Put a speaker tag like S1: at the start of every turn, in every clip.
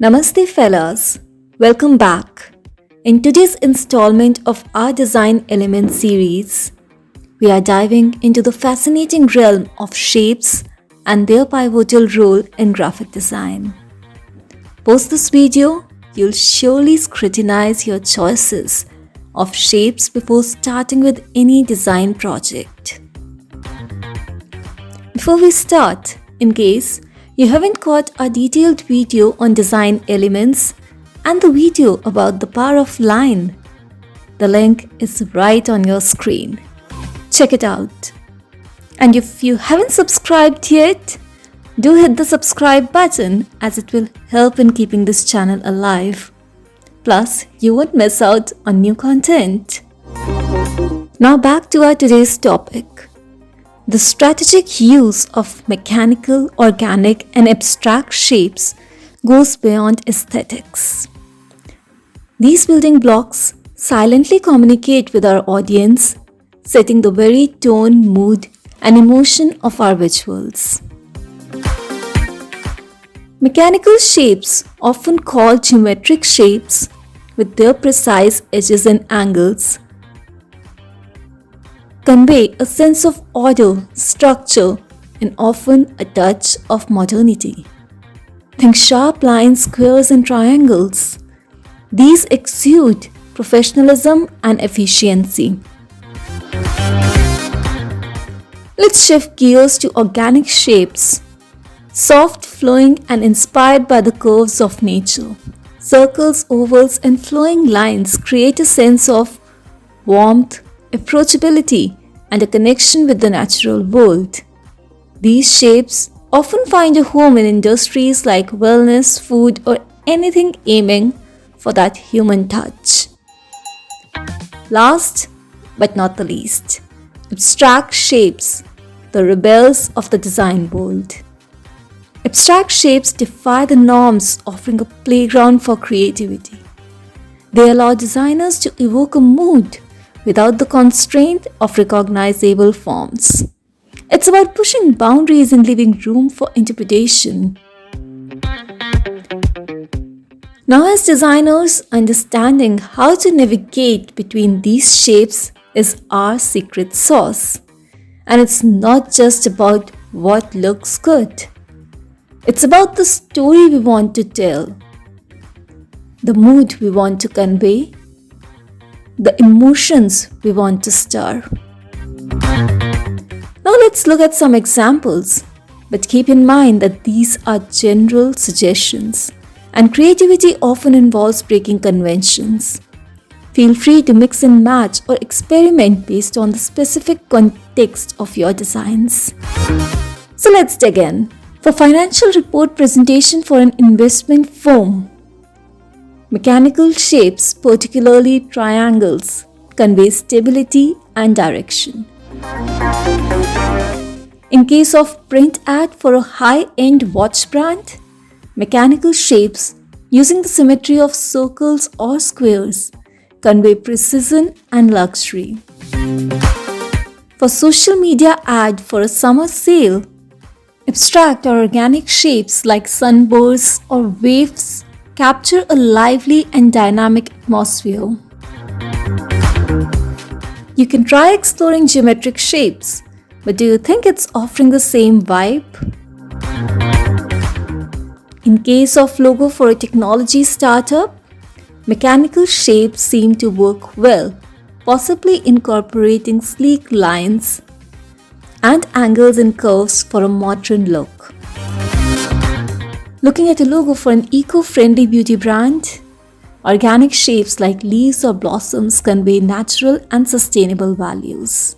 S1: Namaste, fellas. Welcome back. In today's installment of our Design Element series, we are diving into the fascinating realm of shapes and their pivotal role in graphic design. Post this video, you'll surely scrutinize your choices of shapes before starting with any design project. Before we start, in case you haven't caught our detailed video on design elements and the video about the power of line, the link is right on your screen. Check it out. And if you haven't subscribed yet, do hit the subscribe button as it will help in keeping this channel alive. Plus, you won't miss out on new content. Now back to our today's topic. The strategic use of mechanical, organic, and abstract shapes goes beyond aesthetics. These building blocks silently communicate with our audience, setting the very tone, mood, and emotion of our visuals. Mechanical shapes, often called geometric shapes, with their precise edges and angles, convey a sense of order, structure, and often a touch of modernity. Think sharp lines, squares, and triangles. These exude professionalism and efficiency. Let's shift gears to organic shapes. Soft, flowing, and inspired by the curves of nature. Circles, ovals, and flowing lines create a sense of warmth, approachability, and a connection with the natural world. These shapes often find a home in industries like wellness, food, or anything aiming for that human touch. Last but not the least, abstract shapes, the rebels of the design world. Abstract shapes defy the norms, offering a playground for creativity. They allow designers to evoke a mood without the constraint of recognizable forms. It's about pushing boundaries and leaving room for interpretation. Now, as designers, understanding how to navigate between these shapes is our secret sauce. And it's not just about what looks good. It's about the story we want to tell, the mood we want to convey, the emotions we want to stir. Now let's look at some examples, but keep in mind that these are general suggestions, and creativity often involves breaking conventions. Feel free to mix and match or experiment based on the specific context of your designs. So let's dig in. For financial report presentation for an investment firm, mechanical shapes, particularly triangles, convey stability and direction. In case of print ad for a high-end watch brand, mechanical shapes using the symmetry of circles or squares convey precision and luxury. For social media ad for a summer sale, abstract or organic shapes like sunbursts or waves capture a lively and dynamic atmosphere. You can try exploring geometric shapes, but do you think it's offering the same vibe? In case of logo for a technology startup, mechanical shapes seem to work well, possibly incorporating sleek lines and angles and curves for a modern look. Looking at a logo for an eco-friendly beauty brand, organic shapes like leaves or blossoms convey natural and sustainable values.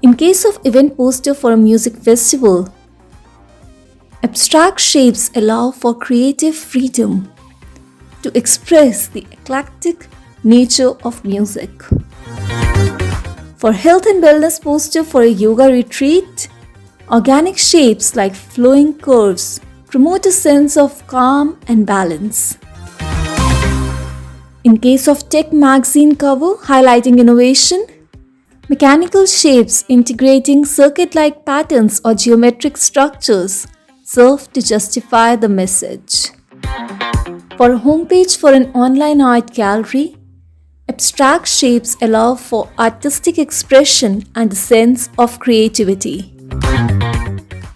S1: In case of event poster for a music festival, abstract shapes allow for creative freedom to express the eclectic nature of music. For health and wellness poster for a yoga retreat, organic shapes like flowing curves promote a sense of calm and balance. In case of tech magazine cover highlighting innovation, mechanical shapes integrating circuit-like patterns or geometric structures serve to justify the message. For a homepage for an online art gallery, abstract shapes allow for artistic expression and a sense of creativity.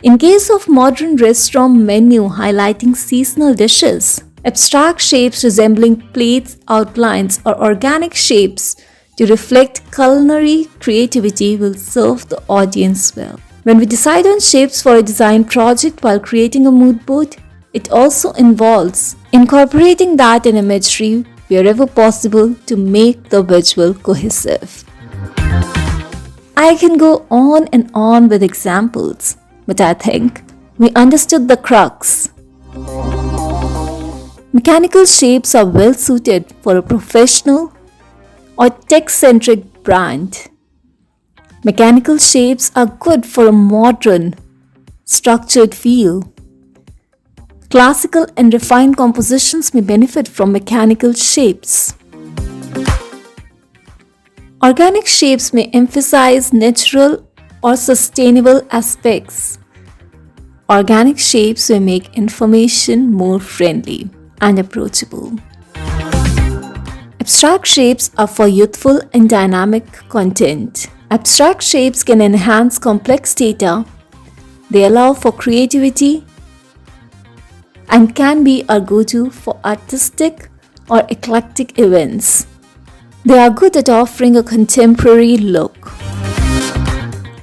S1: In case of modern restaurant menu highlighting seasonal dishes, abstract shapes resembling plates, outlines, or organic shapes to reflect culinary creativity will serve the audience well. When we decide on shapes for a design project while creating a mood board, it also involves incorporating that in imagery wherever possible to make the visual cohesive. I can go on and on with examples, but I think we understood the crux. Mechanical shapes are well suited for a professional or tech-centric brand. Mechanical shapes are good for a modern, structured feel. Classical and refined compositions may benefit from mechanical shapes. Organic shapes may emphasize natural or sustainable aspects. Organic shapes may make information more friendly and approachable. Abstract shapes are for youthful and dynamic content. Abstract shapes can enhance complex data. They allow for creativity and can be a go-to for artistic or eclectic events. They are good at offering a contemporary look.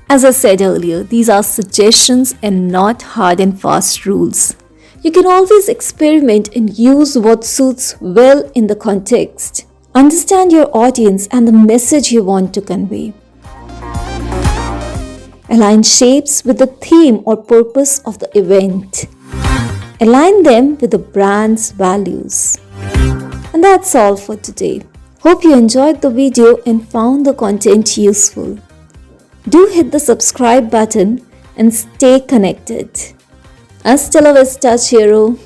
S1: As I said earlier, these are suggestions and not hard and fast rules. You can always experiment and use what suits well in the context. Understand your audience and the message you want to convey. Align shapes with the theme or purpose of the event. Align them with the brand's values. And that's all for today. Hope you enjoyed the video and found the content useful. Do hit the subscribe button and stay connected. Hasta la vista, chero.